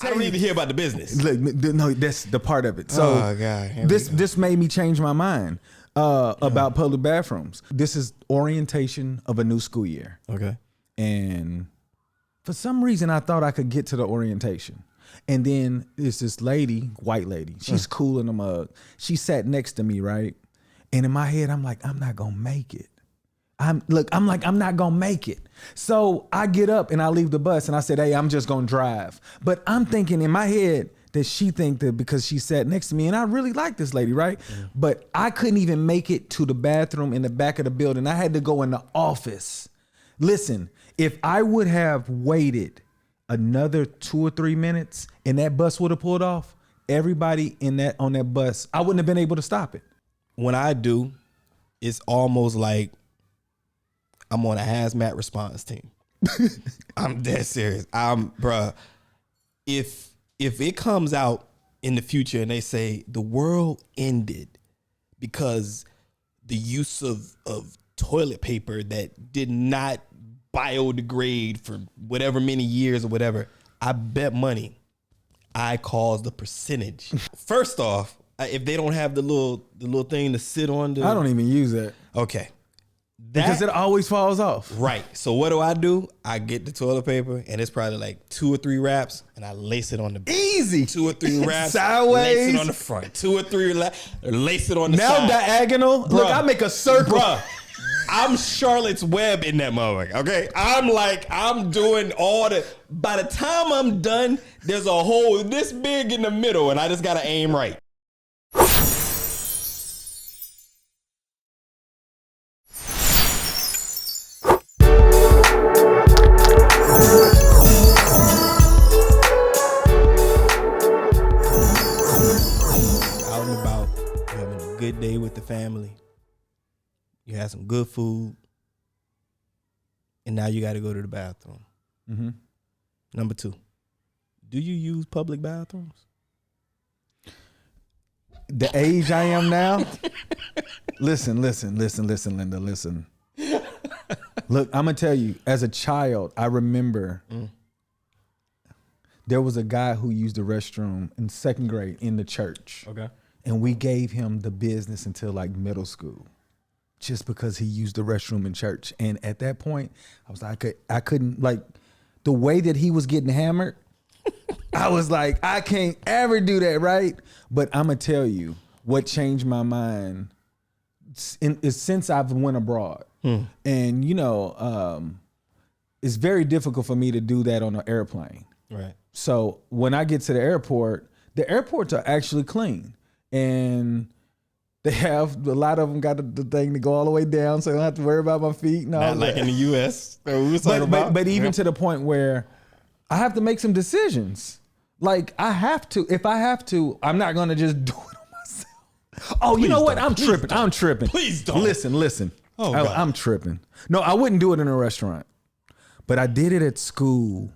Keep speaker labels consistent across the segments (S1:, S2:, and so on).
S1: I don't need to hear about the business.
S2: Look, no, that's the part of it. So
S1: oh God,
S2: this made me change my mind about public bathrooms. This is orientation of a new school year.
S1: Okay.
S2: And for some reason, I thought I could get to the orientation. And then it's this lady, white lady. She's cool in the mug. She sat next to me, right? And in my head, I'm like, I'm not gonna make it. I'm not gonna make it. So I get up and I leave the bus and I said, hey, I'm just gonna drive. But I'm thinking in my head that she think that because she sat next to me, and I really like this lady, right? Yeah. But I couldn't even make it to the bathroom in the back of the building. I had to go in the office. Listen, if I would have waited another 2 or 3 minutes and that bus would have pulled off, everybody on that bus, I wouldn't have been able to stop it.
S1: When I do, it's almost like I'm on a hazmat response team. I'm dead serious. Bruh, if it comes out in the future and they say the world ended because the use of toilet paper that did not biodegrade for whatever many years or whatever, I bet money I caused the percentage. First off, if they don't have the little thing to sit on,
S2: I don't even use that.
S1: Okay.
S2: Because it always falls off.
S1: Right. So what do? I get the toilet paper and it's probably like 2 or 3 wraps and I lace it on the back.
S2: Easy.
S1: 2 or 3 wraps.
S2: Sideways.
S1: Lace it on the front. 2 or 3 lace it on the
S2: now
S1: side.
S2: Now diagonal. Bruh. Look, I make a circle.
S1: Bruh. I'm Charlotte's Web in that motherfucker, okay? I'm doing all the... By the time I'm done, there's a hole this big in the middle and I just got to aim right. Out and about, you're having a good day with the family. You had some good food, and now you got to go to the bathroom.
S2: Mm-hmm.
S1: Number 2, do you use public bathrooms?
S2: The age I am now? Listen, Linda, listen. Look, I'm going to tell you, as a child, I remember there was a guy who used the restroom in 2nd grade in the church.
S1: Okay.
S2: And we gave him the business until like middle school. Just because he used the restroom in church. And at that point, I was like, I couldn't, like, the way that he was getting hammered, I was like, I can't ever do that, right? But I'm going to tell you what changed my mind is since I've went abroad. And, you know, it's very difficult for me to do that on an airplane.
S1: Right.
S2: So when I get to the airports are actually clean. And they have, a lot of them got the thing to go all the way down, so I don't have to worry about my feet. No,
S1: not like in the U.S.
S2: But even to the point where I have to make some decisions. Like I have to, if I have to, I'm not going to just do it on myself. Oh, you know what? I'm tripping.
S1: Please don't.
S2: Listen.
S1: Oh, God.
S2: I'm tripping. No, I wouldn't do it in a restaurant, but I did it at school.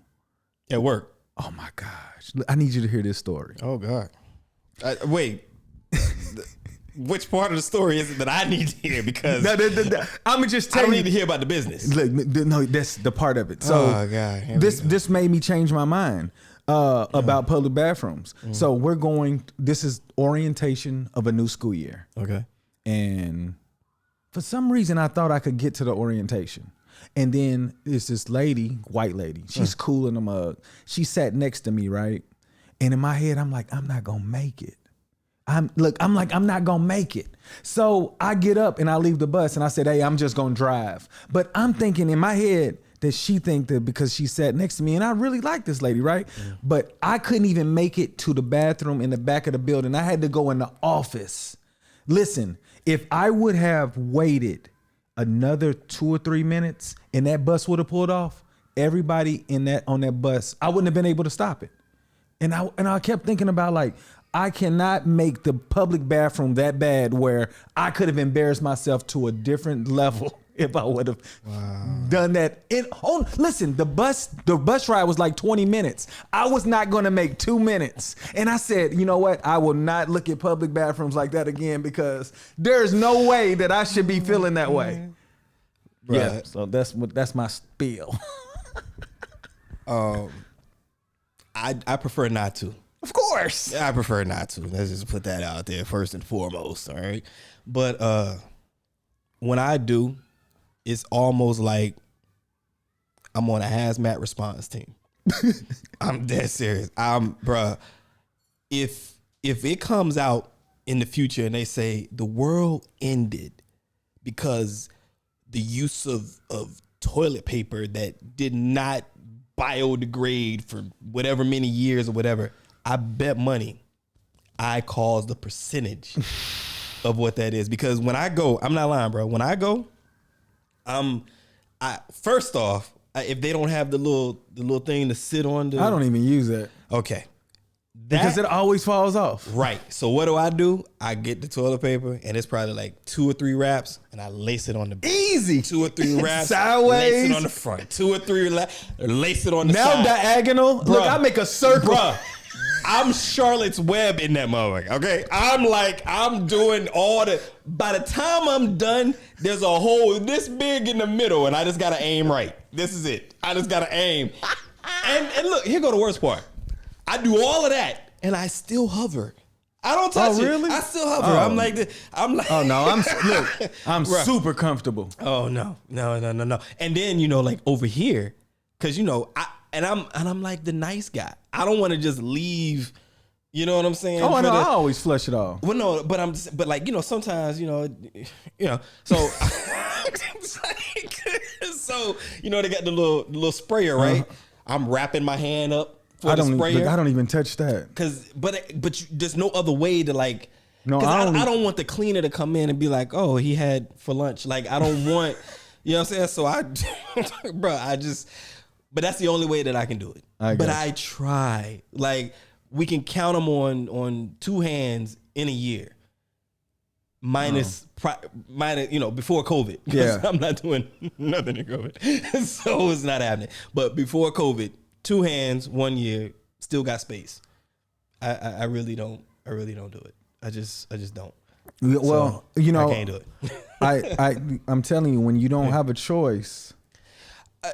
S1: At work.
S2: Oh my gosh. I need you to hear this story.
S1: Oh God. Wait. Which part of the story is it that I need to hear? Because
S2: I'm gonna just tell you.
S1: I don't need to hear about the business.
S2: Look, no, that's the part of it. So
S1: oh God,
S2: this made me change my mind about public bathrooms. So this is orientation of a new school year.
S1: Okay.
S2: And for some reason, I thought I could get to the orientation. And then it's this lady, white lady. She's cool in the mug. She sat next to me, right? And in my head, I'm like, I'm not gonna make it. I'm not gonna make it. So I get up and I leave the bus and I said, hey, I'm just gonna drive. But I'm thinking in my head that she think that because she sat next to me, and I really like this lady, right? But I couldn't even make it to the bathroom in the back of the building. I had to go in the office. Listen, if I would have waited another 2 or 3 minutes and that bus would have pulled off, everybody on that bus, I wouldn't have been able to stop it. And I kept thinking about, like, I cannot make the public bathroom that bad where I could have embarrassed myself to a different level if I would have done that. Listen, the bus ride was like 20 minutes. I was not going to make 2 minutes. And I said, you know what? I will not look at public bathrooms like that again, because there's no way that I should be feeling that way. Right. Yeah, so that's my spiel.
S1: I prefer not to.
S2: Of course.
S1: I prefer not to. Let's just put that out there first and foremost. All right. But when I do, it's almost like I'm on a hazmat response team. I'm dead serious. Bruh, if it comes out in the future and they say the world ended because the use of toilet paper that did not biodegrade for whatever many years or whatever, I bet money I caused the percentage of what that is. Because when I go, I'm not lying, bro. When I go, first off, if they don't have the little thing to sit on,
S2: I don't even use that.
S1: Okay.
S2: Because it always falls off.
S1: Right. So what do? I get the toilet paper and it's probably like 2 or 3 wraps and I lace it on the back.
S2: Easy.
S1: 2 or 3 wraps.
S2: Sideways.
S1: Lace it on the front. 2 or 3 lace it on the
S2: now
S1: side.
S2: Now diagonal.
S1: Bruh.
S2: Look, I make a circle.
S1: Bruh. I'm Charlotte's Web in that motherfucker, okay? I'm doing all the... By the time I'm done, there's a hole this big in the middle and I just got to aim right. This is it. I just got to aim. And look, here go the worst part. I do all of that and I still hover. I don't touch
S2: really?
S1: it. I still hover.
S2: Oh.
S1: I'm like,
S2: oh no, I'm super comfortable.
S1: Oh no. And then, like over here, cause I'm like the nice guy. I don't want to just leave. You know what I'm saying?
S2: Oh, I know. I always flush it off.
S1: Well, no, but sometimes, so, so, they got the little sprayer, right? I'm wrapping my hand up for the sprayer.
S2: I don't even touch that.
S1: But there's no other way to like,
S2: no,
S1: I don't want the cleaner to come in and be like, oh, he had for lunch. Like, I don't want, you know what I'm saying? So but that's the only way that I can do it. I try. Like, we can count them on 2 hands in a year. Minus, before COVID.
S2: Yeah.
S1: I'm not doing nothing in COVID. So it's not happening. But before COVID, 2 hands, 1 year, still got space. I really don't do it. I just don't.
S2: Well,
S1: so, I can't do
S2: it. I'm telling you, when you don't have a choice.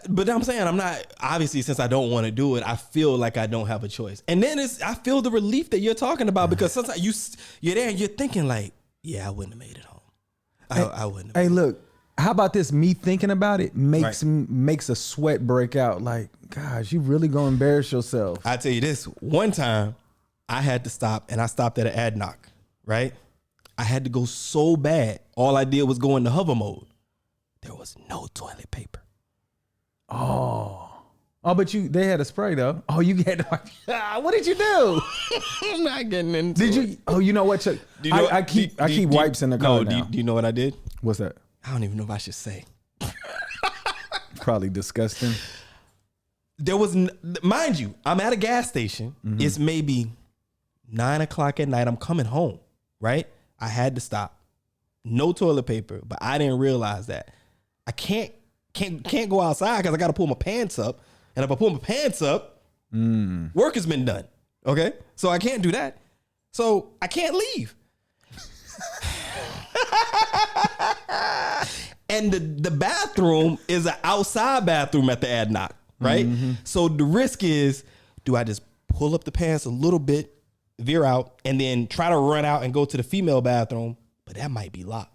S1: But I'm saying I'm not, obviously, since I don't want to do it, I feel like I don't have a choice. And then I feel the relief that you're talking about, because sometimes you're there and you're thinking like, yeah, I wouldn't have made it home. I wouldn't have.
S2: Hey, look, how about this? Me thinking about it makes a sweat break out. Like, gosh, you really gonna embarrass yourself.
S1: I tell you this, one time I had to stop, and I stopped at an ad knock, right? I had to go so bad. All I did was go into hover mode. There was no toilet paper.
S2: Oh, but they had a spray though. Oh, you had to, what did you do?
S1: I'm not getting into
S2: Did you? Oh, you know what, Chuck? I keep wipes in the car now.
S1: Do you know what I did?
S2: What's that?
S1: I don't even know if I should say.
S2: Probably disgusting.
S1: There was, mind you, I'm at a gas station. Mm-hmm. It's maybe 9:00 at night. I'm coming home, right? I had to stop. No toilet paper, but I didn't realize that. I can't go outside because I got to pull my pants up. And if I pull my pants up, work has been done. Okay? So I can't do that. So I can't leave. And the bathroom is an outside bathroom at the ad knock, right? Mm-hmm. So the risk is, do I just pull up the pants a little bit, veer out, and then try to run out and go to the female bathroom? But that might be locked.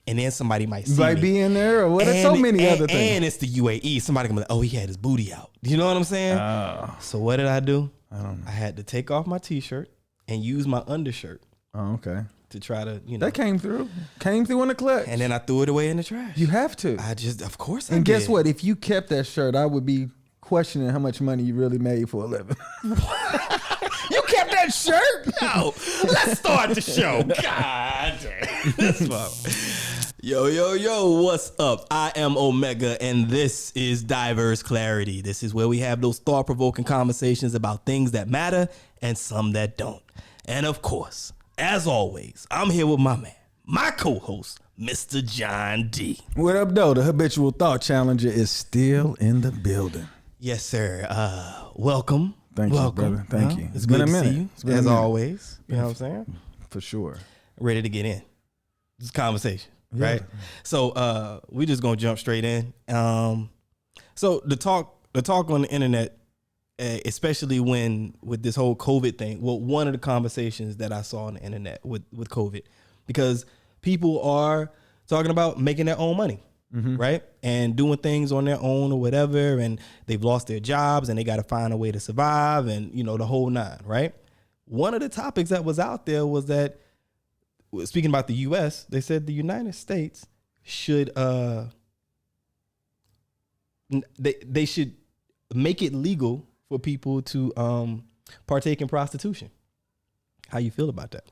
S1: And then somebody might see me.
S2: Be in there, or what? There's so many other things.
S1: And it's the UAE. Somebody can be like, oh, he had his booty out. You know what I'm saying? So what did I do?
S2: I don't know.
S1: I had to take off my t-shirt and use my undershirt.
S2: Oh, okay.
S1: To try to,
S2: That came through in the clutch.
S1: And then I threw it away in the trash.
S2: You have to.
S1: Of course I did.
S2: And guess what? If you kept that shirt, I would be questioning how much money you really made for a living. You kept that shirt?
S1: No. Let's start the show. God damn. This fuck. Yo, what's up? I am Omega, and this is Diverse Clarity. This is where we have those thought-provoking conversations about things that matter and some that don't. And of course, as always, I'm here with my man, my co-host, Mr. John D.
S2: What up, though? The habitual thought challenger is still in the building.
S1: Yes, sir. Welcome.
S2: Thank you, brother. Thank you.
S1: It's good to see you, as always. You know what I'm saying?
S2: For sure.
S1: Ready to get in this conversation. Right. So we just gonna jump straight in. So the talk on the internet especially with this whole COVID thing. Well, one of the conversations that I saw on the internet with COVID, because people are talking about making their own money, right? And doing things on their own or whatever. And they've lost their jobs and they got to find a way to survive and, the whole nine, right? One of the topics that was out there was that, speaking about the U.S., they said the United States should, they should make it legal for people to partake in prostitution. How you feel about that?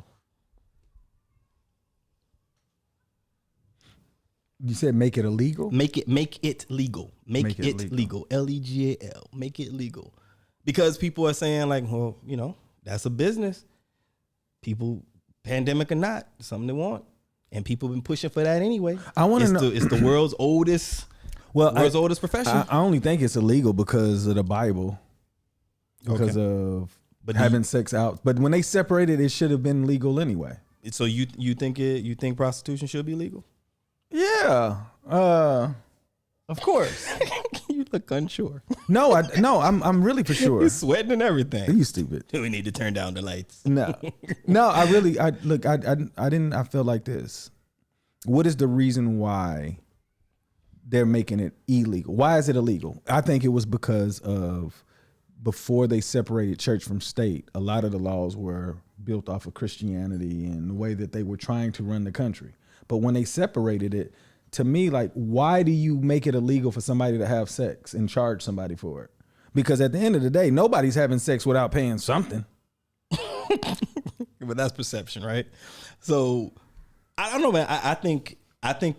S2: You said make it illegal?
S1: Make it legal. Make it legal. Legal. Make it legal. Because people are saying like, well, that's a business. People, pandemic or not, something they want. And people have been pushing for that anyway.
S2: I want to know.
S1: It's the world's oldest, oldest profession.
S2: I only think it's illegal because of the Bible. Because of having sex out. But when they separated, it should have been legal anyway.
S1: So you think prostitution should be legal?
S2: Yeah. Of course.
S1: You look unsure.
S2: No, I'm really for sure.
S1: You're sweating and everything.
S2: You stupid.
S1: We need to turn down the lights.
S2: No, I feel like this. What is the reason why they're making it illegal? Why is it illegal? I think it was because of before they separated church from state, a lot of the laws were built off of Christianity and the way that they were trying to run the country. But when they separated it, to me, like, why do you make it illegal for somebody to have sex and charge somebody for it? Because at the end of the day, nobody's having sex without paying something.
S1: But that's perception, right? So I don't know, man. I think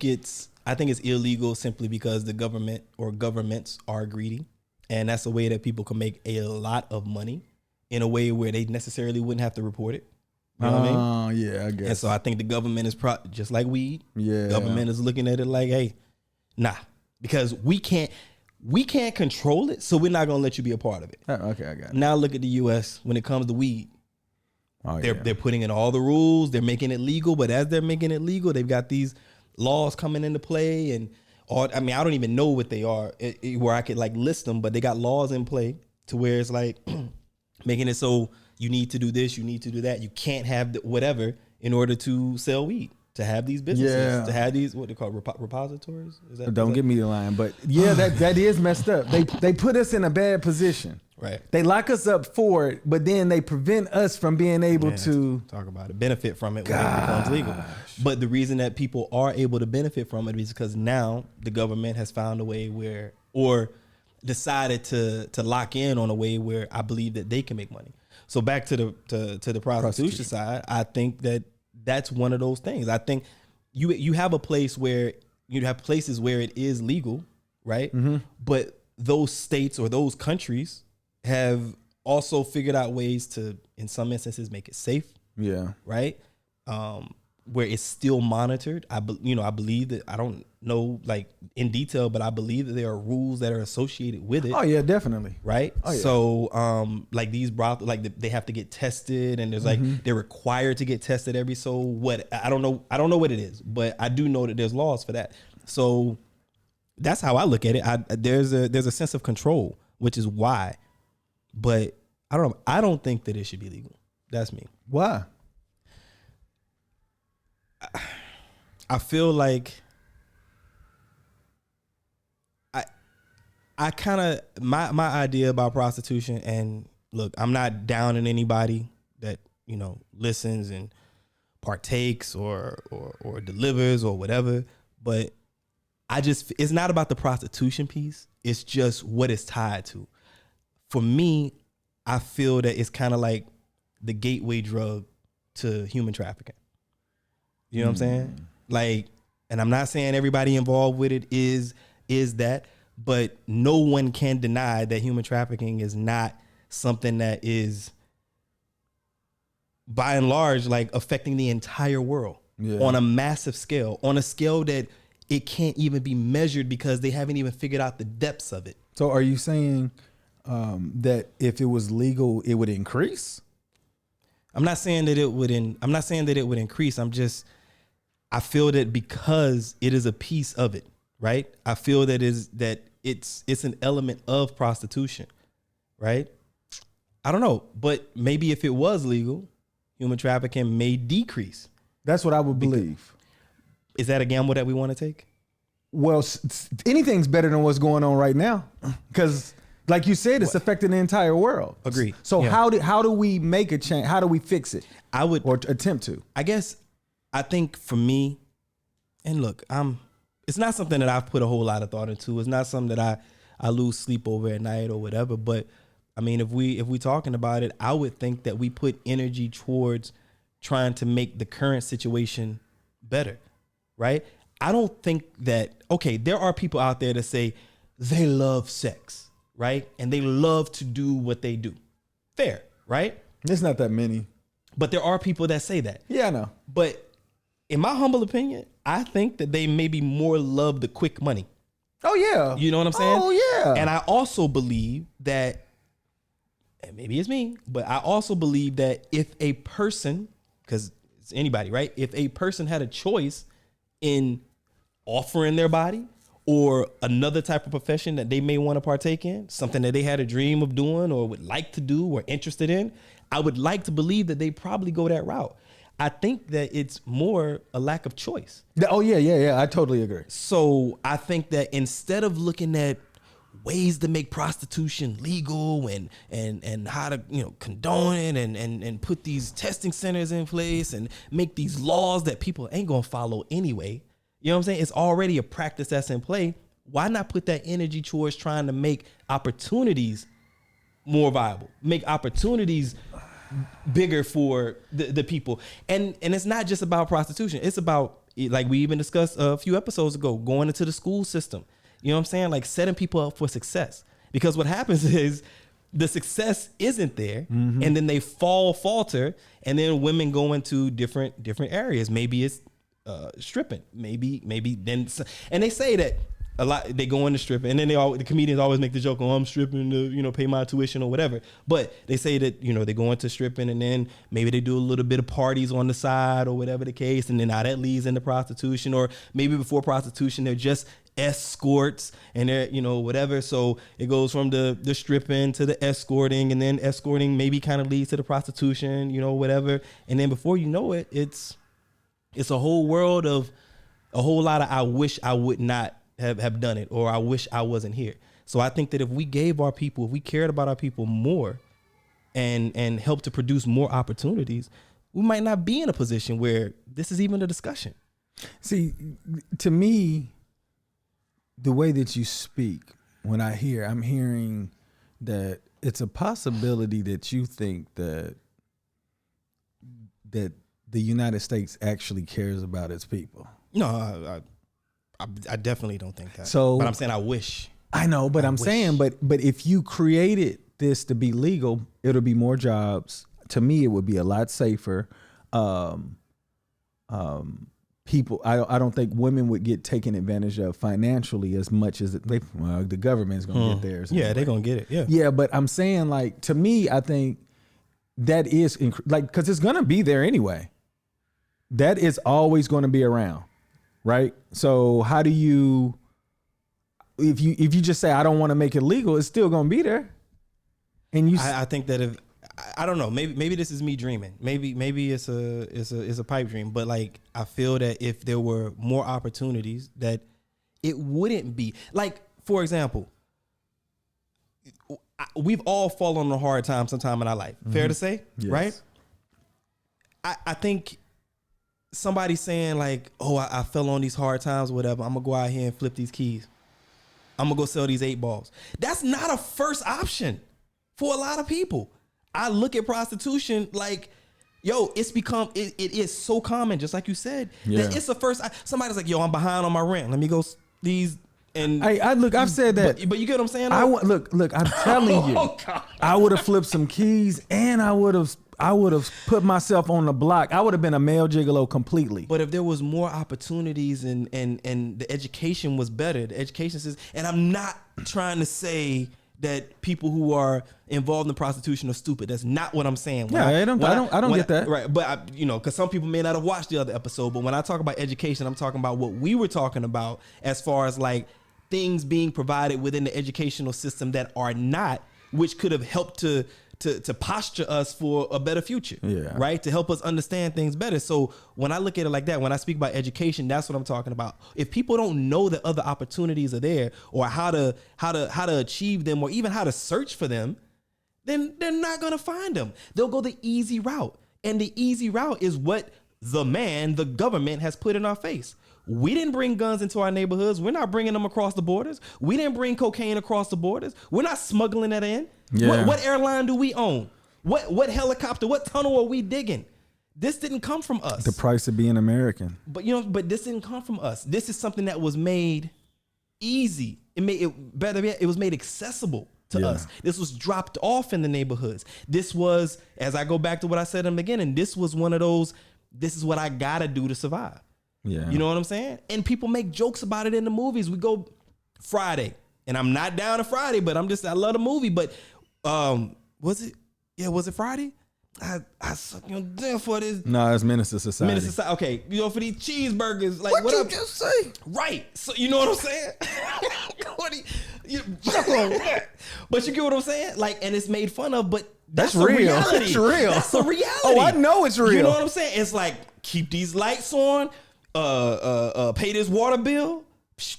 S1: it's illegal simply because the government or governments are greedy, and that's a way that people can make a lot of money in a way where they necessarily wouldn't have to report it. You know what I mean?
S2: Oh, yeah, I guess.
S1: And so I think the government is just like weed.
S2: Yeah.
S1: Government is looking at it like, hey, nah, because we can't control it, so we're not gonna let you be a part of it.
S2: Okay, I got it.
S1: Now look at the U.S. when it comes to weed.
S2: Oh,
S1: They're putting in all the rules. They're making it legal, but as they're making it legal, they've got these laws coming into play, and I don't even know what they are where I could like list them, but they got laws in play to where it's like making it so you need to do this, you need to do that. You can't have whatever in order to sell weed, to have these businesses, to have these, what they call repositories.
S2: Don't get me the line, but yeah, that is messed up. They put us in a bad position.
S1: Right.
S2: They lock us up for it, but then they prevent us from being able to
S1: talk about it, benefit from it when it becomes legal. But the reason that people are able to benefit from it is because now the government has found a way where, or decided to lock in on a way where I believe that they can make money. So back to the prostitution side, I think that's one of those things. I think you have a place where you have places where it is legal, right? Mm-hmm. But those states or those countries have also figured out ways to, in some instances, make it safe. Yeah. Right. Where it's still monitored. I believe that, I don't know like in detail, but I believe that there are rules that are associated with it.
S2: Oh yeah, definitely.
S1: Right. Oh, yeah. So like these brothels, like they have to get tested, and there's like they're required to get tested every so what, I don't know what it is, but I do know that there's laws for that. So that's how I look at it. There's a sense of control, which is why. But I don't think that it should be legal. That's me.
S2: Why?
S1: I feel like I kind of my idea about prostitution, and look, I'm not downing anybody that listens and partakes or delivers or whatever, but it's not about the prostitution piece. It's just what it's tied to. For me, I feel that it's kind of like the gateway drug to human trafficking. You know what I'm saying? Like, and I'm not saying everybody involved with it is that, but no one can deny that human trafficking is not something that is, by and large, like affecting the entire world on a massive scale, on a scale that it can't even be measured because they haven't even figured out the depths of it.
S2: So are you saying that if it was legal, it would increase?
S1: I'm not saying that it would increase. I feel that because it is a piece of it, right? I feel that it's an element of prostitution, right? I don't know, but maybe if it was legal, human trafficking may decrease.
S2: That's what I would believe.
S1: Is that a gamble that we want to take?
S2: Well, anything's better than what's going on right now, because, like you said, it's affecting the entire world.
S1: Agreed.
S2: So how do we make a change? How do we fix it? Or attempt to.
S1: I guess I think for me, and look, it's not something that I've put a whole lot of thought into. It's not something that I lose sleep over at night or whatever. But I mean, if we talking about it, I would think that we put energy towards trying to make the current situation better, right? I don't think that, okay, there are people out there that say they love sex, right? And they love to do what they do. Fair, right?
S2: There's not that many.
S1: But there are people that say that.
S2: Yeah, I know.
S1: But in my humble opinion, I think that they maybe more love the quick money.
S2: Oh, yeah.
S1: You know what I'm saying?
S2: Oh, yeah.
S1: And I also believe that, and maybe it's me, but I also believe that if a person, because it's anybody, right? If a person had a choice in offering their body or another type of profession that they may want to partake in, something that they had a dream of doing or would like to do or interested in, I would like to believe that they probably go that route. I think that it's more a lack of choice.
S2: Oh, yeah. I totally agree.
S1: So I think that instead of looking at ways to make prostitution legal and how to, condone it and put these testing centers in place and make these laws that people ain't gonna follow anyway, you know what I'm saying? It's already a practice that's in play. Why not put that energy towards trying to make opportunities more viable, make opportunities bigger for the people? And it's not just about prostitution. It's about, like we even discussed a few episodes ago, going into the school system. You know what I'm saying? Like setting people up for success. Because what happens is the success isn't there, and then they falter, and then women go into different areas. Maybe it's stripping. Maybe then, and they say that a lot. They go into stripping, and then the comedians always make the joke, "Oh, I'm stripping to pay my tuition or whatever." But they say that they go into stripping, and then maybe they do a little bit of parties on the side or whatever the case, and then now that leads into prostitution, or maybe before prostitution they're just escorts and they're whatever. So it goes from the stripping to the escorting, and then escorting maybe kind of leads to the prostitution, whatever. And then before you know it, it's a whole world of a whole lot of I wish I would not have done it, or I wish I wasn't here. So I think that if we cared about our people more and helped to produce more opportunities, we might not be in a position where this is even a discussion.
S2: See, to me, the way that you speak, I'm hearing that it's a possibility that you think that the United States actually cares about its people.
S1: No, I definitely don't think that.
S2: So,
S1: but I'm saying I wish.
S2: I know, but I'm saying, but if you created this to be legal, it'll be more jobs. To me, it would be a lot safer. People, I don't think women would get taken advantage of financially as much as the government's gonna get theirs.
S1: Yeah, they're gonna get it.
S2: Yeah, but I'm saying, like, to me, I think that is because it's gonna be there anyway. That is always going to be around, right? So how do you, if you just say I don't want to make it legal, it's still gonna be there. And
S1: I think that if I don't know, maybe this is me dreaming. Maybe it's a pipe dream. But like I feel that if there were more opportunities, that it wouldn't be like, for example, we've all fallen on a hard time sometime in our life. Fair to say,
S2: yes.
S1: Right? I think somebody saying like, oh, I fell on these hard times, whatever. I'm gonna go out here and flip these keys. I'm gonna go sell these 8 balls. That's not a first option for a lot of people. I look at prostitution like, yo, it's become, it is so common, just like you said, that it's the first, somebody's like, yo, I'm behind on my rent. Let me go these, and
S2: I've said that.
S1: But you get what I'm saying?
S2: Look, I'm telling you,
S1: God.
S2: I would have flipped some keys and I would have put myself on the block. I would have been a male gigolo completely.
S1: But if there was more opportunities and the education was better, the education system, and I'm not trying to say that people who are involved in prostitution are stupid. That's not what I'm saying.
S2: I don't get that.
S1: Right, but because some people may not have watched the other episode. But when I talk about education, I'm talking about what we were talking about as far as like things being provided within the educational system that are not, which could have helped to to posture us for a better future.
S2: Yeah.
S1: Right. To help us understand things better. So when I look at it like that, when I speak about education, that's what I'm talking about. If people don't know that other opportunities are there, or how to achieve them, or even how to search for them, then they're not going to find them. They'll go the easy route. And the easy route is what the government has put in our face. We didn't bring guns into our neighborhoods. We're not bringing them across the borders. We didn't bring cocaine across the borders. We're not smuggling that in.
S2: Yeah.
S1: What airline do we own? What helicopter? What tunnel are we digging? This didn't come from us.
S2: The price of being American.
S1: But this didn't come from us. This is something that was made easy. It was made accessible to us. This was dropped off in the neighborhoods. This was, as I go back to what I said in the beginning, this was one of those, this is what I gotta do to survive.
S2: Yeah.
S1: You know what I'm saying? And people make jokes about it in the movies. We go Friday, and I'm not down to Friday, but I love the movie. But was it Friday? I suck your dick for this.
S2: No, it's Menace to Society.
S1: Okay, for these cheeseburgers. Like,
S2: what you just say?
S1: Right. So you know what I'm saying? But you get what I'm saying? Like, and it's made fun of, but that's
S2: real.
S1: reality.
S2: That's real.
S1: That's a reality.
S2: Oh, I know it's real.
S1: You know what I'm saying? It's like, keep these lights on, pay this water bill.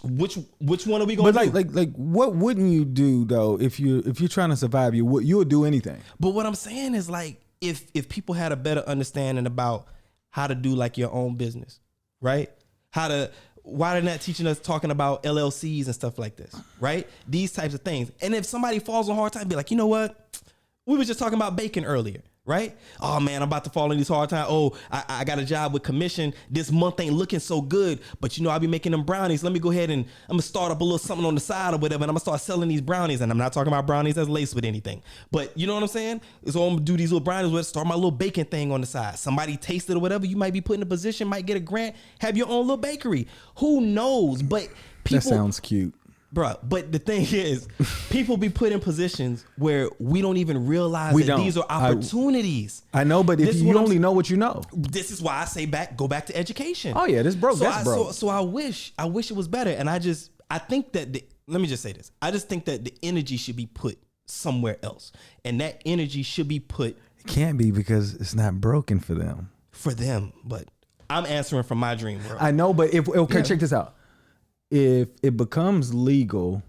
S1: Which one are we gonna do?
S2: Like what wouldn't you do though if you're trying to survive? You would do anything.
S1: But what I'm saying is, like, if people had a better understanding about how to do like your own business, right? Why they're not teaching us talking about LLCs and stuff like this, right? These types of things. And if somebody falls on hard time, be like, you know what? We were just talking about bacon earlier, right? Oh man, I'm about to fall in these hard times. Oh, I got a job with commission. This month ain't looking so good, but I'll be making them brownies. Let me go ahead and I'm gonna start up a little something on the side or whatever, and I'm gonna start selling these brownies. And I'm not talking about brownies that's laced with anything, but you know what I'm saying? So I'm gonna do these little brownies with, start my little bacon thing on the side. Somebody taste it or whatever. You might be put in a position, might get a grant, have your own little bakery. Who knows? But people.
S2: That sounds cute.
S1: Bruh, but the thing is, people be put in positions where we don't even realize these are opportunities.
S2: I know, but if you only know what you know.
S1: This is why I say go back to education.
S2: Oh yeah, this broke. That's broke.
S1: So I wish it was better. And I think that let me just say this. I just think that the energy should be put somewhere else. And that energy should be put.
S2: It can't be because it's not broken for them.
S1: For them, but I'm answering from my dream world.
S2: I know, but check this out. If it becomes legal,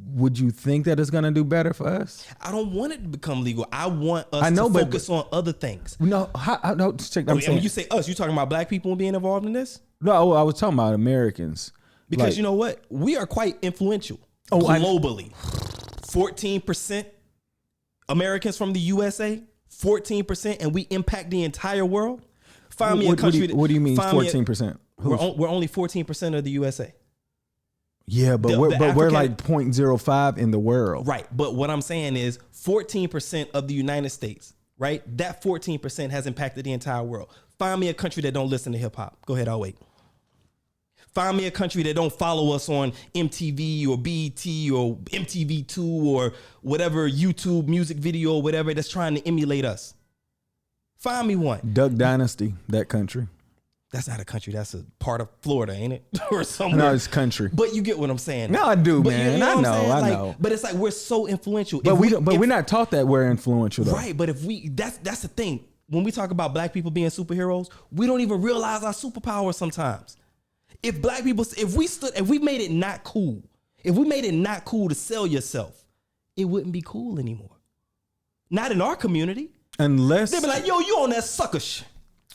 S2: would you think that it's gonna do better for us?
S1: I don't want it to become legal. I want us to focus on other things.
S2: No, no. Check. I'm saying,
S1: when you say us, you talking about black people being involved in this?
S2: No, I was talking about Americans.
S1: Because you know what? We are quite influential globally. 14% Americans from the USA, 14%, and we impact the entire world. Find me a country.
S2: What do you mean 14%?
S1: We're only 14% of the USA.
S2: Yeah, but we're like 0.05 in the world.
S1: Right. But what I'm saying is 14% of the United States, right? That 14% has impacted the entire world. Find me a country that don't listen to hip hop. Go ahead, I'll wait. Find me a country that don't follow us on MTV or BET or MTV2 or whatever YouTube music video or whatever that's trying to emulate us. Find me one.
S2: Duck Dynasty, that country.
S1: That's not a country. That's a part of Florida, ain't it? Or somewhere.
S2: No, it's country.
S1: But you get what I'm saying.
S2: No, I do, man.
S1: You know
S2: I know.
S1: But it's like we're so influential.
S2: But we're not taught that we're influential, though.
S1: Right. But that's the thing. When we talk about black people being superheroes, we don't even realize our superpower sometimes. If black people, if we made it not cool, to sell yourself, it wouldn't be cool anymore. Not in our community.
S2: Unless
S1: they'd be like, yo, you on that sucker shit.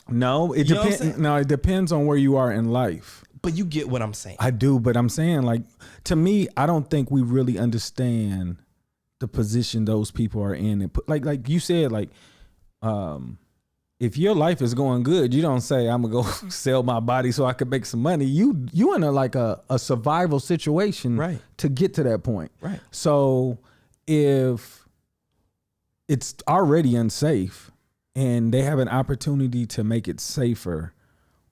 S2: No, it depends. No, it depends on where you are in life.
S1: But you get what I'm saying.
S2: I do, but I'm saying, like, to me, I don't think we really understand the position those people are in. And like you said, like, if your life is going good, you don't say, I'm gonna go sell my body so I can make some money. You in a survival situation,
S1: right,
S2: to get to that point.
S1: Right.
S2: So if it's already unsafe and they have an opportunity to make it safer,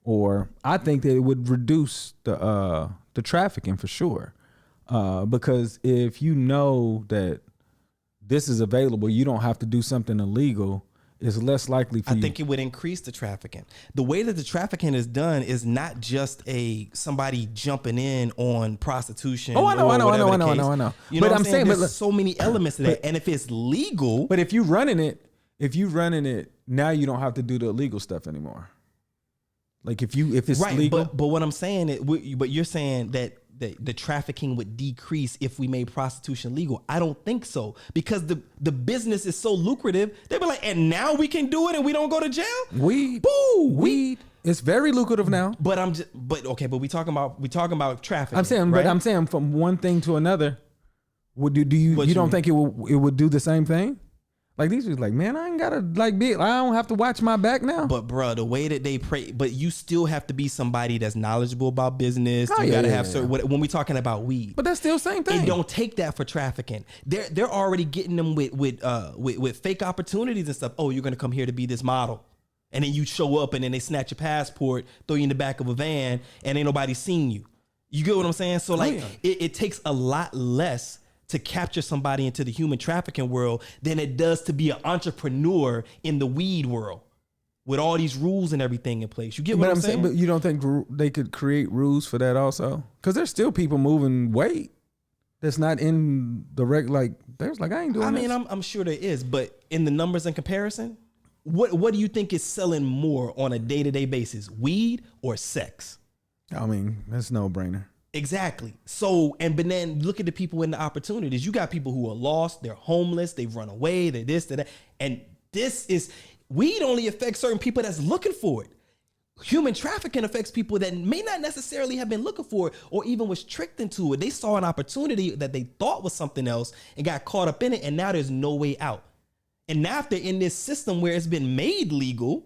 S2: or I think that it would reduce the trafficking for sure. Because if you know that this is available, you don't have to do something illegal. it's less likely for
S1: I
S2: you.
S1: think it would increase the trafficking. The way that the trafficking is done is not just somebody jumping in on prostitution.
S2: Oh, I know.
S1: You know
S2: But
S1: what I'm saying?
S2: but
S1: There's so many elements to that. And if it's legal,
S2: but if you running it, now you don't have to do the illegal stuff anymore. Like if it's
S1: right,
S2: legal.
S1: but what I'm saying but you're saying that the trafficking would decrease if we made prostitution legal. I don't think so, because the business is so lucrative. They'd be like, and now we can do it and we don't go to jail.
S2: Weed. It's very lucrative now.
S1: But we talking about trafficking.
S2: I'm saying,
S1: right?
S2: but I'm saying from one thing to another. You don't think it would do the same thing? Like these people, like, man, I ain't gotta I don't have to watch my back now.
S1: But bro, the way that they pray, but you still have to be somebody that's knowledgeable about business. You gotta have certain. When we talking about weed,
S2: but that's still the same thing.
S1: It don't take that for trafficking. They're already getting them with fake opportunities and stuff. Oh, you're gonna come here to be this model, and then you show up and then they snatch your passport, throw you in the back of a van, and ain't nobody seen you. You get what I'm saying? So it takes a lot less to capture somebody into the human trafficking world than it does to be an entrepreneur in the weed world with all these rules and everything in place. You get what I'm saying?
S2: But you don't think they could create rules for that also? Because there's still people moving weight that's not in the there's I ain't doing this.
S1: I'm sure there is, but in the numbers and comparison, what do you think is selling more on a day-to-day basis, weed or sex?
S2: I mean, that's no brainer.
S1: Exactly. So, but then look at the people in the opportunities. You got people who are lost, they're homeless, they've run away, they're this, they're that. And weed only affects certain people that's looking for it. Human trafficking affects people that may not necessarily have been looking for it or even was tricked into it. They saw an opportunity that they thought was something else and got caught up in it, and now there's no way out. And now if they're in this system where it's been made legal,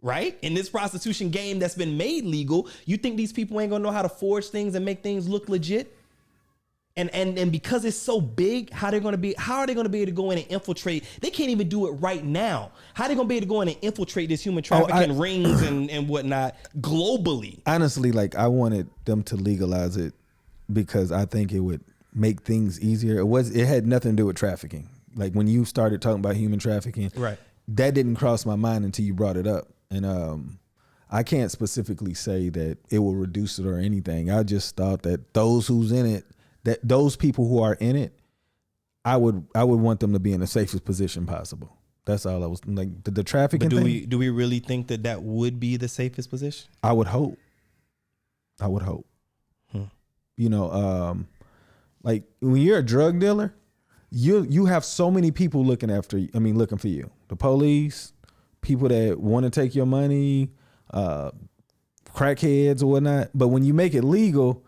S1: right? In this prostitution game that's been made legal, you think these people ain't gonna know how to forge things and make things look legit? And because it's so big, how are they gonna be able to go in and infiltrate? They can't even do it right now. How are they gonna be able to go in and infiltrate this human trafficking rings and whatnot globally?
S2: Honestly, I wanted them to legalize it because I think it would make things easier. It had nothing to do with trafficking. Like when you started talking about human trafficking,
S1: right?
S2: That didn't cross my mind until you brought it up. And I can't specifically say that it will reduce it or anything. I just thought that those people who are in it, I would want them to be in the safest position possible. That's all I was like. The trafficking
S1: but
S2: thing.
S1: Do we really think that would be the safest position?
S2: I would hope. You know, like when you're a drug dealer, you have so many people looking for you. The police, people that want to take your money, crackheads or whatnot. But when you make it legal,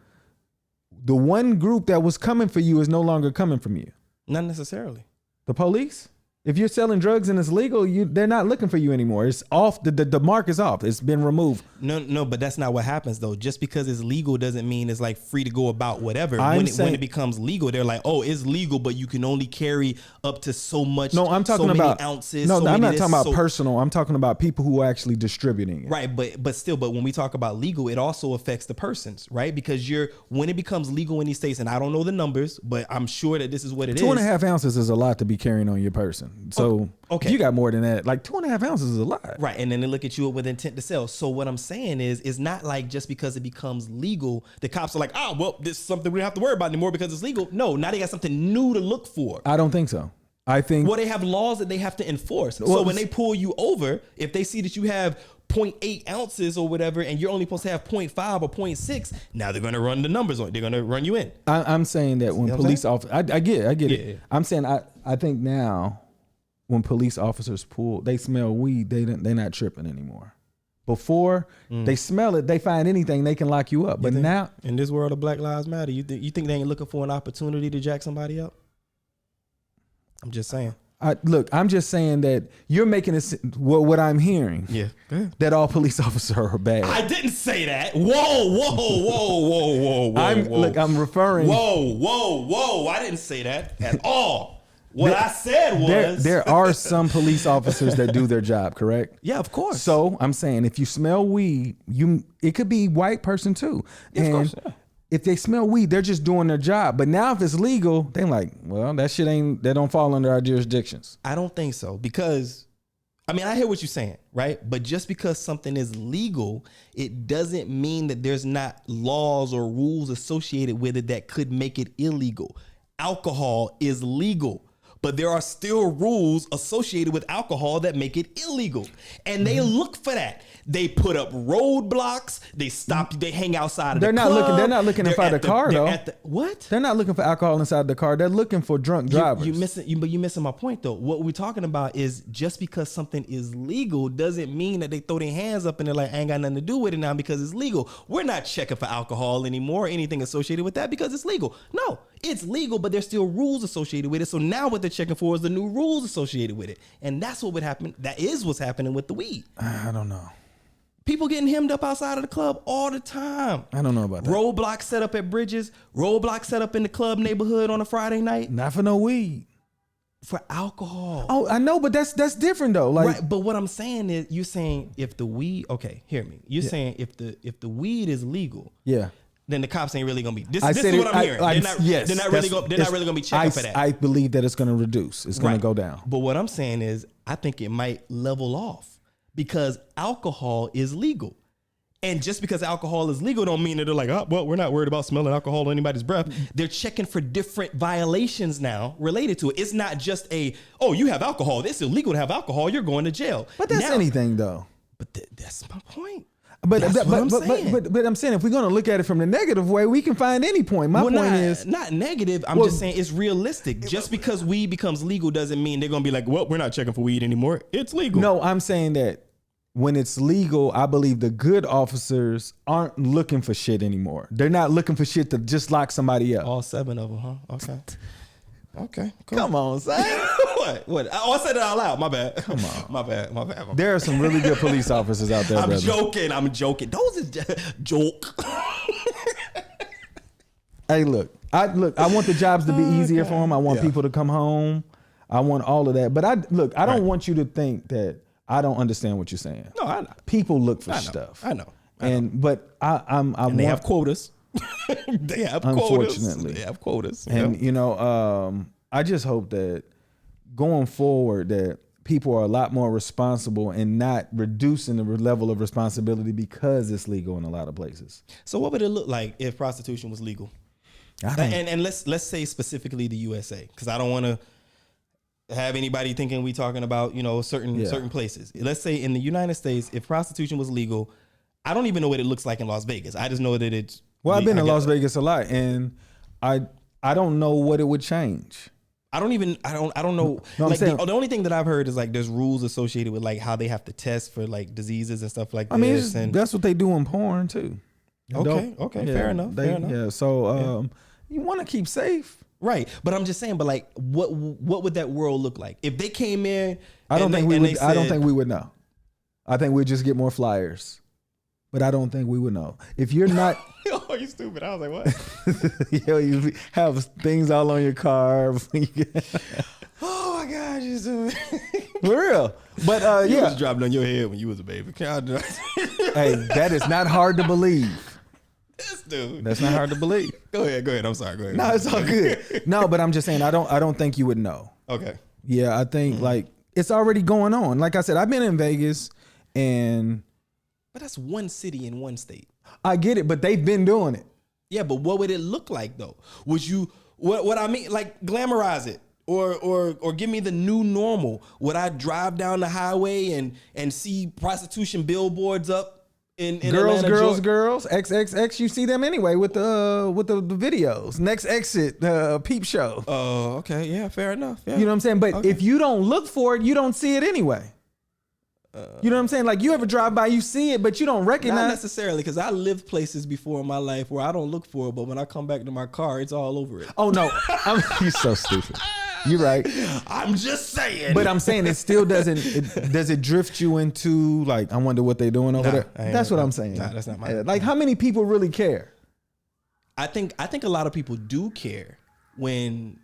S2: the one group that was coming for you is no longer coming from you.
S1: Not necessarily.
S2: The police? If you're selling drugs and it's legal, they're not looking for you anymore. It's off. The mark is off. It's been removed.
S1: No, but that's not what happens though. Just because it's legal doesn't mean it's like free to go about whatever. When it becomes legal, they're like, oh, it's legal, but you can only carry up to so much.
S2: No, I'm talking about
S1: ounces.
S2: No, I'm not talking about personal. I'm talking about people who are actually distributing it.
S1: Right, but when we talk about legal, it also affects the persons, right? Because when it becomes legal in these states, and I don't know the numbers, but I'm sure that this is what it is.
S2: 2.5 ounces is a lot to be carrying on your person. So. Okay. You got more than that. Like 2.5 ounces is a lot.
S1: Right. And then they look at you with intent to sell. So what I'm saying is, it's not like just because it becomes legal, the cops are like, oh, well, this is something we don't have to worry about anymore because it's legal. No, now they got something new to look for.
S2: I don't think so. I think.
S1: Well, they have laws that they have to enforce. So when they pull you over, if they see that you have 0.8 ounces or whatever, and you're only supposed to have 0.5 or 0.6, now they're going to run the numbers on it. They're going to run you in.
S2: I'm saying that when police officers, I get it. Yeah. I'm saying, I think now, when police officers they smell weed, they're not tripping anymore. Before they smell it, they find anything, they can lock you up. But now,
S1: in this world of Black Lives Matter, you think they ain't looking for an opportunity to jack somebody up? I'm just saying.
S2: I'm just saying that you're making it what I'm hearing.
S1: Yeah.
S2: That all police officers are bad.
S1: I didn't say that. Whoa.
S2: I'm referring.
S1: Whoa. I didn't say that at all. What I said was
S2: there are some police officers that do their job, correct?
S1: Yeah, of course.
S2: So I'm saying if you smell weed, it could be white person too.
S1: Yeah,
S2: and
S1: of course, yeah.
S2: If they smell weed, they're just doing their job. But now if it's legal, they're like, well, that don't fall under our jurisdictions.
S1: I don't think so, because I mean, I hear what you're saying, right? But just because something is legal, it doesn't mean that there's not laws or rules associated with it that could make it illegal. Alcohol is legal, but there are still rules associated with alcohol that make it illegal. And they look for that. They put up roadblocks. They stop. They hang outside of the club.
S2: They're not looking inside the car, though.
S1: What?
S2: They're not looking for alcohol inside the car. They're looking for drunk drivers.
S1: But you're missing my point, though. What we're talking about is just because something is legal doesn't mean that they throw their hands up and they're like, I ain't got nothing to do with it now because it's legal. We're not checking for alcohol anymore or anything associated with that because it's legal. No, it's legal, but there's still rules associated with it. So now what they're checking for is the new rules associated with it. And that's what would happen. That is what's happening with the weed.
S2: I don't know.
S1: People getting hemmed up outside of the club all the time.
S2: I don't know about that.
S1: Roadblocks set up at bridges. Roadblocks set up in the club neighborhood on a Friday night.
S2: Not for no weed.
S1: For alcohol.
S2: Oh, I know, but that's different though. Like,
S1: right, but what I'm saying is, you're saying if the weed, okay, hear me. You're saying if the weed is legal,
S2: yeah,
S1: then the cops ain't really gonna be. This is what I'm hearing. They're not really gonna be checking for that.
S2: I believe that it's gonna reduce. It's gonna go down.
S1: But what I'm saying is, I think it might level off because alcohol is legal. And just because alcohol is legal don't mean that they're like, oh, well, we're not worried about smelling alcohol on anybody's breath. They're checking for different violations now related to it. It's not just oh, you have alcohol. It's illegal to have alcohol. You're going to jail.
S2: But that's anything though.
S1: But that's my point.
S2: But I'm saying if we're going to look at it from the negative way, we can find any point. My point is
S1: not negative. I'm just saying it's realistic. Just because weed becomes legal doesn't mean they're going to be like, well, we're not checking for weed anymore. It's legal.
S2: No, I'm saying that when it's legal, I believe the good officers aren't looking for shit anymore. They're not looking for shit to just lock somebody up.
S1: All 7 of them, huh? Okay. Okay, cool.
S2: Come on, son.
S1: What? Oh, I said it out loud. My bad.
S2: Come on.
S1: My bad.
S2: There are some really good police officers out there,
S1: I'm joking. Those is joke.
S2: Hey, look. I want the jobs to be easier for them. I want people to come home. I want all of that. But I don't want you to think that I don't understand what you're saying.
S1: No, I know.
S2: People look for stuff.
S1: I know.
S2: But
S1: they have quotas. They have quotas.
S2: Unfortunately,
S1: they have quotas.
S2: And I just hope that going forward that people are a lot more responsible and not reducing the level of responsibility because it's legal in a lot of places.
S1: So what would it look like if prostitution was legal? And let's say specifically the USA, because I don't want to have anybody thinking we talking about certain places. Let's say in the United States, if prostitution was legal, I don't even know what it looks like in Las Vegas. I just know that it's.
S2: Well, I've been in Las Vegas a lot, and I don't know what it would change.
S1: I don't know.
S2: No,
S1: like the only thing that I've heard is like there's rules associated with like how they have to test for like diseases and stuff like this. And
S2: that's what they do in porn too.
S1: Okay, fair enough.
S2: Yeah. So you want to keep safe.
S1: Right, but I'm just saying. But like, what would that world look like if they came in?
S2: I don't think we would know. I think we'd just get more flyers, but I don't think we would know. If you're not,
S1: oh, you stupid! I was like, what?
S2: You have things all on your car.
S1: Oh my God, you stupid!
S2: For real. But
S1: you was dropping on your head when you was a baby.
S2: Hey, that is not hard to believe.
S1: This dude.
S2: That's not hard to believe.
S1: Go ahead. I'm sorry. Go ahead.
S2: No, it's all good. No, but I'm just saying I don't think you would know.
S1: Okay.
S2: Yeah, I think like it's already going on. Like I said, I've been in Vegas but
S1: that's one city in one state.
S2: I get it, but they've been doing it.
S1: Yeah, but what would it look like though? Would you what I mean, like glamorize it or give me the new normal? Would I drive down the highway and see prostitution billboards up? In
S2: girls,
S1: Atlanta,
S2: girls, XXX, you see them anyway with the videos. Next exit, peep show.
S1: Oh, okay, yeah, fair enough. Yeah.
S2: You know what I'm saying? But if you don't look for it, you don't see it anyway. You know what I'm saying? Like you ever drive by, you see it, but you don't recognize.
S1: Not necessarily, because I lived places before in my life where I don't look for it, but when I come back to my car, it's all over it.
S2: Oh no, you're so stupid. You're right.
S1: I'm just saying.
S2: But I'm saying it still doesn't. Does it drift you into like I wonder what they're doing over there? That's what I'm saying.
S1: Nah, that's not my.
S2: Like how many people really care?
S1: I think a lot of people do care when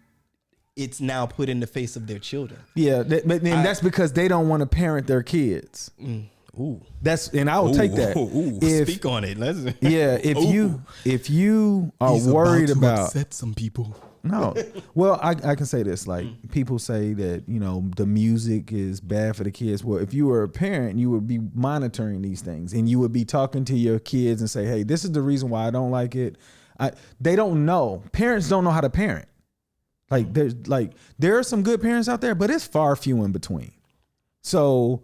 S1: it's now put in the face of their children.
S2: Yeah, but that's because they don't want to parent their kids.
S1: Ooh,
S2: and I will take that.
S1: Speak on it.
S2: If you are
S1: He's
S2: worried
S1: about to
S2: about
S1: upset some people.
S2: No. Well, I can say this. Like, people say that, you know, the music is bad for the kids. Well, if you were a parent, you would be monitoring these things, and you would be talking to your kids and say, hey, this is the reason why I don't like it. They don't know. Parents don't know how to parent. Like, there are some good parents out there, but it's far few in between. So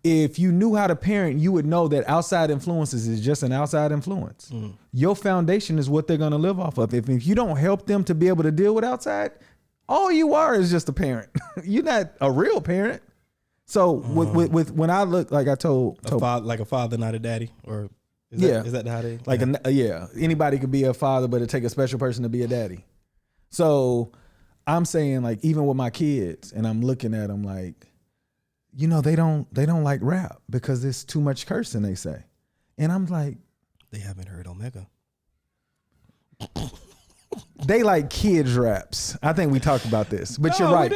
S2: if you knew how to parent, you would know that outside influences is just an outside influence. Your foundation is what they're going to live off of. If you don't help them to be able to deal with outside, all you are is just a parent. You're not a real parent. So with when I look, like I told
S1: like a father, not a daddy, or is that how they
S2: like anybody could be a father, but it take a special person to be a daddy. So I'm saying, like, even with my kids, and I'm looking at them like, you know, they don't like rap because there's too much cursing, they say. And I'm like,
S1: they haven't heard Omega.
S2: They like kids raps. I think we talked about this, but you're right.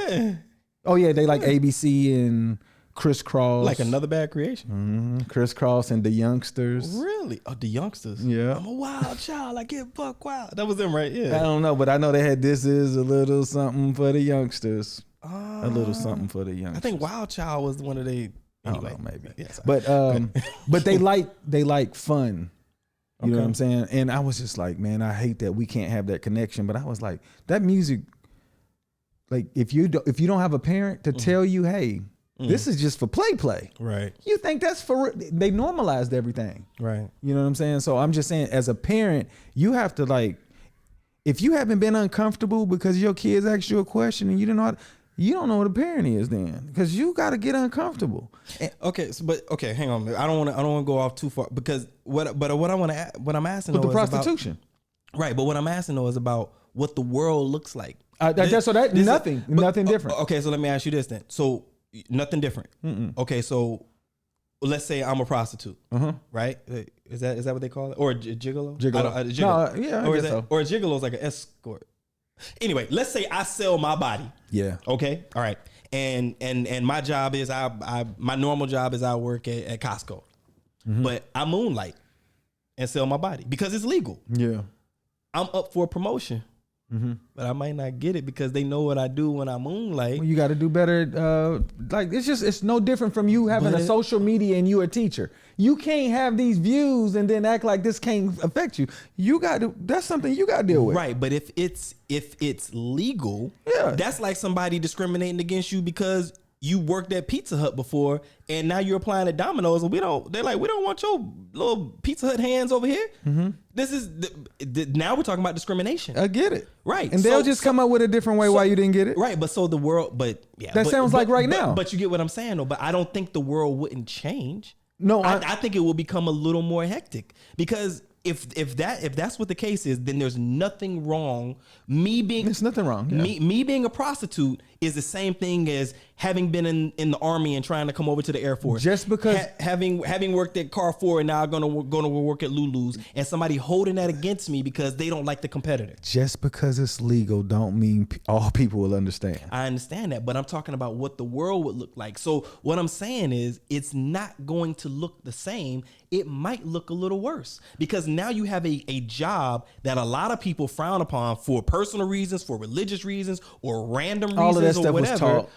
S2: Oh yeah, they like ABC and Crisscross.
S1: Like Another Bad Creation.
S2: Crisscross and The Youngsters.
S1: Really? Oh, The Youngsters.
S2: Yeah.
S1: I'm a wild child. I get buck wild. That was them, right? Yeah.
S2: I don't know, but I know they had This Is a Little Something for the Youngsters. A little something for the youngsters.
S1: I think Wild Child was one of they. Anyway,
S2: I don't know, maybe.
S1: Yeah,
S2: but they like fun. You know what I'm saying? And I was just like, man, I hate that we can't have that connection. But I was like, that music, like, if you don't have a parent to tell you, hey, this is just for play.
S1: Right.
S2: You think that's for, they normalized everything.
S1: Right.
S2: You know what I'm saying? So I'm just saying, as a parent, you have to, like, if you haven't been uncomfortable because your kids asked you a question and you didn't know how to, you don't know what a parent is then, because you got to get uncomfortable.
S1: Okay, hang on. I don't want to go off too far, because what I'm asking
S2: With
S1: though
S2: the prostitution,
S1: right? But what I'm asking though is about what the world looks like.
S2: Nothing different.
S1: Okay, so let me ask you this then. So nothing different. Okay, so let's say I'm a prostitute, right? Is that what they call it, or a gigolo?
S2: Gigolo.
S1: No,
S2: yeah,
S1: or
S2: I guess so.
S1: Or a gigolo is like an escort. Anyway, let's say I sell my body.
S2: Yeah.
S1: Okay. All right. And my job is my normal job is I work at Costco, but I moonlight and sell my body because it's legal.
S2: Yeah.
S1: I'm up for a promotion, but I might not get it because they know what I do when I moonlight.
S2: Well, you got to do better. Like, it's no different from you having a social media and you a teacher. You can't have these views and then act like this can't affect you. That's something you got to deal with.
S1: Right. But if it's legal, that's like somebody discriminating against you because you worked at Pizza Hut before and now you're applying at Domino's, and we don't want your little Pizza Hut hands over here. This is now we're talking about discrimination.
S2: I get it.
S1: Right.
S2: And they'll just come up with a different way why you didn't get it.
S1: Right. But so the world,
S2: that sounds like right now.
S1: But you get what I'm saying though. But I don't think the world wouldn't change.
S2: No,
S1: I think it will become a little more hectic, because if that's what the case is, then there's nothing wrong.
S2: There's nothing wrong. Yeah.
S1: Me being a prostitute is the same thing as having been in the Army and trying to come over to the Air Force.
S2: Just because
S1: having worked at Carrefour and now gonna work at Lulu's, and somebody holding that against me because they don't like the competitor.
S2: Just because it's legal don't mean all people will understand.
S1: I understand that, but I'm talking about what the world would look like. So what I'm saying is, it's not going to look the same. It might look a little worse, because now you have a job that a lot of people frown upon for personal reasons, for religious reasons, or random
S2: all
S1: reasons,
S2: of that stuff
S1: or whatever.
S2: Was taught.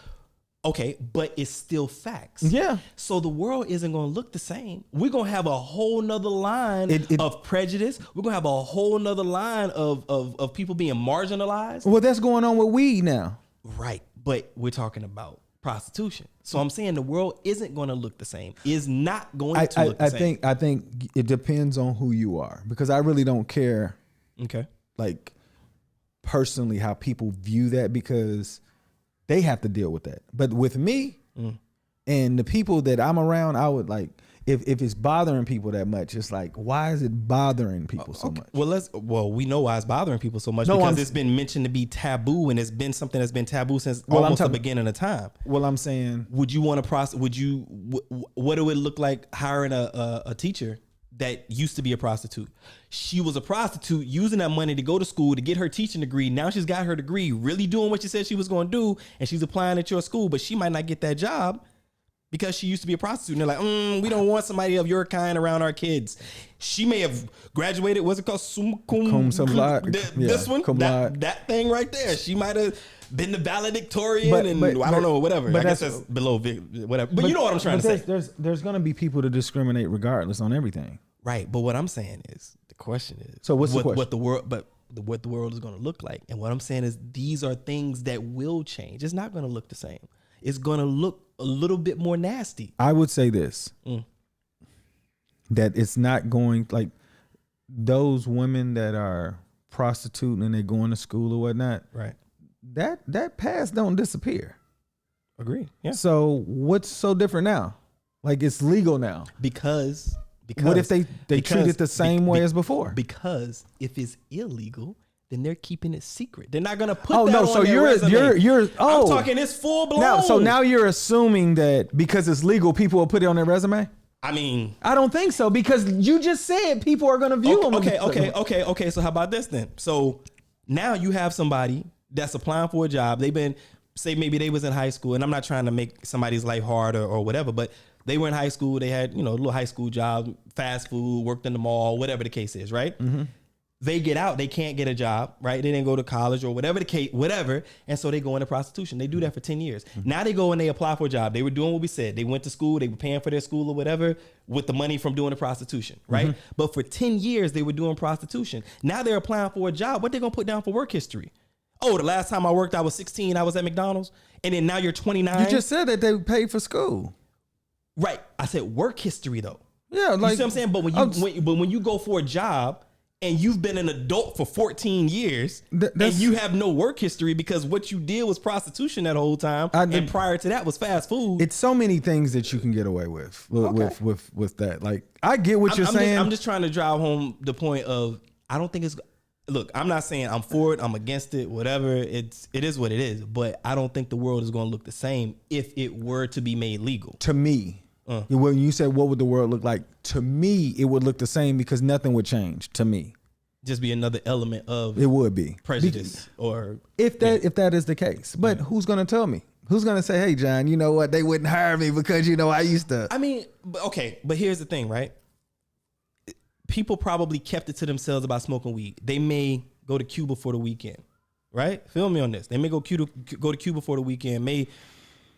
S1: Okay, but it's still facts.
S2: Yeah.
S1: So the world isn't going to look the same. We're going to have a whole nother line of prejudice. We're going to have a whole nother line of people being marginalized.
S2: Well, that's going on with weed now.
S1: Right. But we're talking about prostitution. So I'm saying the world isn't going to look the same. Is not going to look the same.
S2: I think it depends on who you are, because I really don't care.
S1: Okay.
S2: Like, personally, how people view that, because they have to deal with that. But with me and the people that I'm around, I would like, if it's bothering people that much, it's like, why is it bothering people so much?
S1: Well, we know why it's bothering people so much, because it's been mentioned to be taboo, and it's been something that's been taboo since almost the beginning of time.
S2: Well, I'm saying,
S1: would you want to what do it look like hiring a teacher that used to be a prostitute? She was a prostitute using that money to go to school to get her teaching degree. Now she's got her degree, really doing what she said she was going to do, and she's applying at your school, but she might not get that job. because she used to be a prostitute. And they're like, we don't want somebody of your kind around our kids. She may have graduated. What's it called? This one, that thing right there. She might have been the valedictorian, I don't know, whatever. I guess that's below whatever. But you know what I'm trying to say.
S2: There's going to be people to discriminate regardless on everything.
S1: Right. But what I'm saying is, the question is,
S2: so what's the question?
S1: What the world is going to look like. And what I'm saying is, these are things that will change. It's not going to look the same. It's going to look a little bit more nasty.
S2: I would say this, that it's not going, like those women that are prostituting and they're going to school or whatnot.
S1: Right.
S2: That past don't disappear.
S1: Agree. Yeah.
S2: So what's so different now? Like, it's legal now.
S1: Because
S2: what if they treat it the same way as before?
S1: Because if it's illegal, then they're keeping it secret. They're not gonna put
S2: that on their resume.
S1: I'm talking it's full blown.
S2: Now you're assuming that because it's legal, people will put it on their resume?
S1: I mean,
S2: I don't think so, because you just said people are gonna view them.
S1: Okay. So how about this then? So now you have somebody that's applying for a job. They've been, say maybe they was in high school, and I'm not trying to make somebody's life hard or whatever, but they were in high school. They had, little high school jobs, fast food, worked in the mall, whatever the case is, right? Mm-hmm. They get out, they can't get a job, right? They didn't go to college or whatever the case, and so they go into prostitution. They do that for 10 years. Mm-hmm. Now they go and they apply for a job. They were doing what we said. They went to school, they were paying for their school or whatever with the money from doing the prostitution, right? Mm-hmm. But for 10 years, they were doing prostitution. Now they're applying for a job. What they gonna put down for work history? Oh, the last time I worked, I was 16, I was at McDonald's. And then now you're 29.
S2: You just said that they paid for school.
S1: Right. I said work history though.
S2: Yeah, like,
S1: you see what I'm saying? But when you go for a job and you've been an adult for 14 years and you have no work history because what you did was prostitution that whole time, and prior to that was fast food.
S2: It's so many things that you can get away with that. Like, I get what you're saying.
S1: I'm just trying to drive home the point of, I don't think it's, look, I'm not saying I'm for it, I'm against it, whatever. It is what it is. But I don't think the world is going to look the same if it were to be made legal.
S2: To me, when you said what would the world look like, to me, it would look the same because nothing would change. To me,
S1: just be another element of
S2: it would be
S1: prejudice, or
S2: if that is the case. But who's going to tell me? Who's going to say, hey, John, you know what? They wouldn't hire me because, I used to.
S1: I mean, okay, but here's the thing, right? People probably kept it to themselves about smoking weed. They may go to Cuba for the weekend, right? Feel me on this. They may go to Cuba for the weekend, may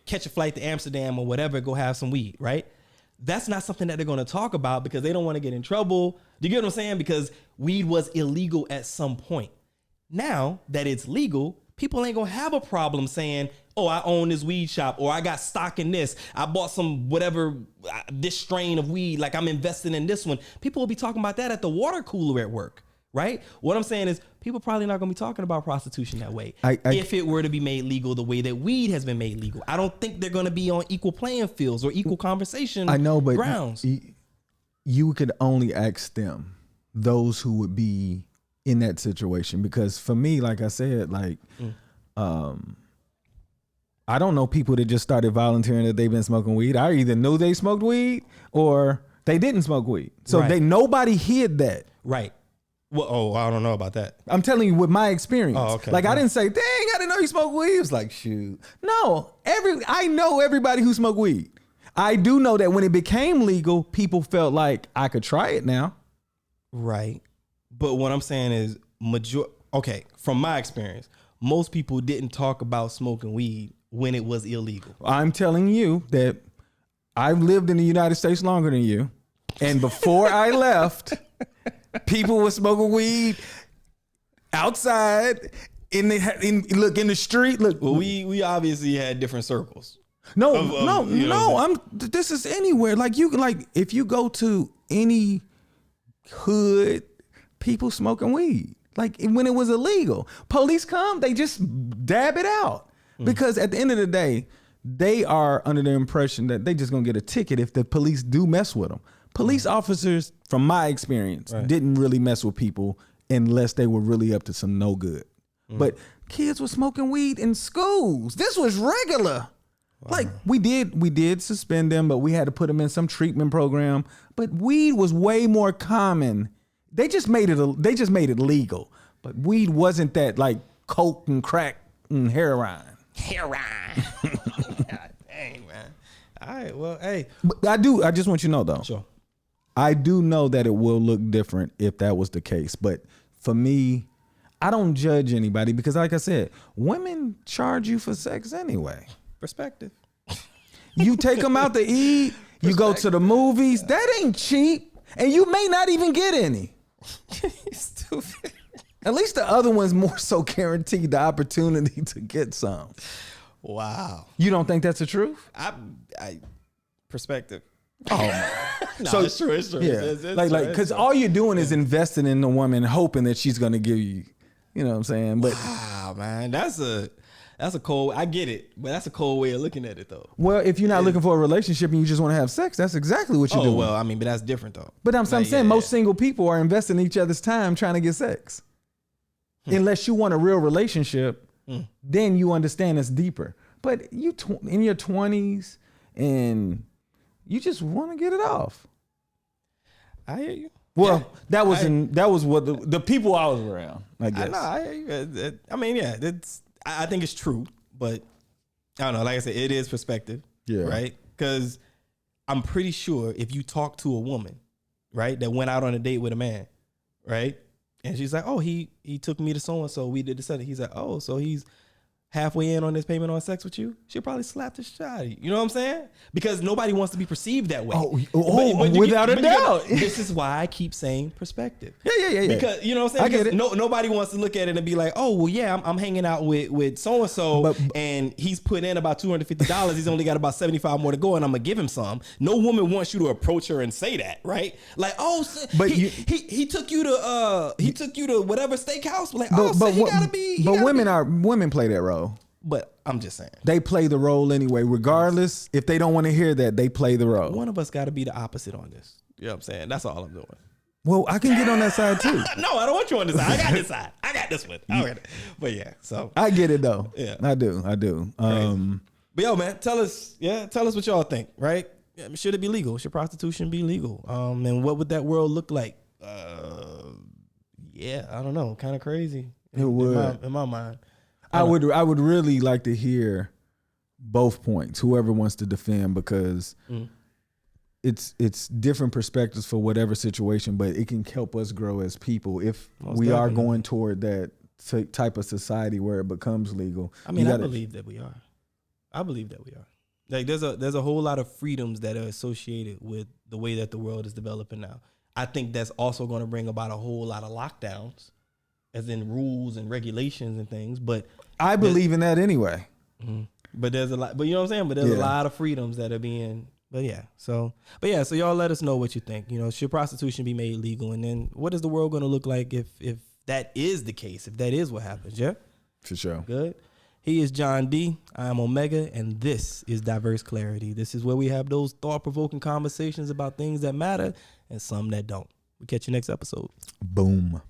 S1: catch a flight to Amsterdam or whatever, go have some weed, right? That's not something that they're going to talk about because they don't want to get in trouble. Do you get what I'm saying? Because weed was illegal at some point. Now that it's legal, people ain't going to have a problem saying, oh, I own this weed shop, or I got stock in this. I bought some whatever, this strain of weed, like I'm investing in this one. People will be talking about that at the water cooler at work, right? What I'm saying is people probably not going to be talking about prostitution that way if it were to be made legal the way that weed has been made legal. I don't think they're going to be on equal playing fields or equal conversation grounds.
S2: You could only ask them, those who would be in that situation, because for me, like I said, I don't know people that just started volunteering that they've been smoking weed. I either knew they smoked weed or they didn't smoke weed. So nobody hid that.
S1: Right. Well, I don't know about that.
S2: I'm telling you with my experience.
S1: Oh, okay.
S2: Like, I didn't say, dang, I didn't know you smoked weed. It was like, shoot. No, I know everybody who smoked weed. I do know that when it became legal, people felt like I could try it now.
S1: Right. But what I'm saying is, from my experience, most people didn't talk about smoking weed when it was illegal.
S2: I'm telling you that I've lived in the United States longer than you. And before I left, people were smoking weed outside in the street. Look,
S1: well, we obviously had different circles.
S2: This is anywhere. Like, if you go to any hood, people smoking weed. Like, when it was illegal, police come, they just dab it out. Because at the end of the day, they are under the impression that they just gonna get a ticket if the police do mess with them. Police officers, from my experience, didn't really mess with people unless they were really up to some no good. But kids were smoking weed in schools. This was regular. Wow. Like, we did suspend them, but we had to put them in some treatment program. But weed was way more common. They just made it legal. But weed wasn't that like coke and crack and heroin.
S1: God dang, man. All right. Well, hey.
S2: But I just want you to know though.
S1: Sure.
S2: I do know that it will look different if that was the case. But for me, I don't judge anybody because, like I said, women charge you for sex anyway.
S1: Perspective.
S2: You take them out to eat. You go to the movies. That ain't cheap. And you may not even get any.
S1: Stupid.
S2: At least the other one's more so guaranteed the opportunity to get some.
S1: Wow.
S2: You don't think that's the truth?
S1: I perspective.
S2: Oh,
S1: No,
S2: so
S1: it's true. It's true.
S2: yeah,
S1: It's
S2: like
S1: true,
S2: because
S1: it's true.
S2: all you're doing is investing in the woman, hoping that she's gonna give you. You know what I'm saying? But
S1: Wow, man, that's a cold. I get it, but that's a cold way of looking at it, though.
S2: well, if you're not looking for a relationship and you just want to have sex, that's exactly what you're doing.
S1: Well, I mean, but that's different, though.
S2: But I'm saying
S1: yeah,
S2: most single people are investing each other's time trying to get sex. Unless you want a real relationship, then you understand it's deeper. But you in your 20s and you just want to get it off.
S1: I hear you.
S2: Well,
S1: Yeah,
S2: that was what the people I was around, I guess.
S1: I hear you. I mean, yeah, I think it's true, but I don't know. Like I said, it is perspective,
S2: Yeah.
S1: right? Because I'm pretty sure if you talk to a woman, right, that went out on a date with a man, right, and she's like, oh, he took me to so and so, we did this other. He's like, oh, so he's halfway in on this payment on sex with you, she'll probably slap the shit out of you. You know what I'm saying? Because nobody wants to be perceived that way.
S2: Without a doubt.
S1: This is why I keep saying perspective.
S2: Yeah.
S1: Because you know what I'm saying?
S2: I get it.
S1: Nobody wants to look at it and be like, oh, well, yeah, I'm hanging out with so and so, and he's put in about $250. He's only got about 75 more to go, and I'm gonna give him some. No woman wants you to approach her and say that, right? Like, oh,
S2: But
S1: he took you to whatever steakhouse. Like, he gotta be.
S2: Women play that role.
S1: But I'm just saying,
S2: They play the role anyway, regardless. If they don't want to hear that, they play the role.
S1: one of us got to be the opposite on this. You know what I'm saying? That's all I'm doing.
S2: Well, I can get on that side too.
S1: No, I don't want you on this side. I got this side. I got this one. All right. But yeah, so.
S2: I get it though.
S1: Yeah.
S2: I do.
S1: But yo, man, tell us what y'all think, right? Should it be legal? Should prostitution be legal? And what would that world look like? Yeah, I don't know. Kind of crazy.
S2: It would.
S1: In my mind.
S2: I would really like to hear both points, whoever wants to defend, because it's different perspectives for whatever situation, but it can help us grow as people if we are going toward that type of society where it becomes legal.
S1: I mean, I believe that we are. Like there's a whole lot of freedoms that are associated with the way that the world is developing now. I think that's also going to bring about a whole lot of lockdowns, as in rules and regulations and things. But
S2: I believe in that anyway.
S1: But there's a lot. But you know what I'm saying. But there's a lot of freedoms that are being. But yeah. So y'all let us know what you think. You know, should prostitution be made legal? And then what is the world going to look like if that is the case? If that is what happens? Yeah.
S2: For sure.
S1: Good. He is John D. I am Omega, and this is Diverse Clarity. This is where we have those thought-provoking conversations about things that matter and some that don't. We'll catch you next episode.
S2: Boom.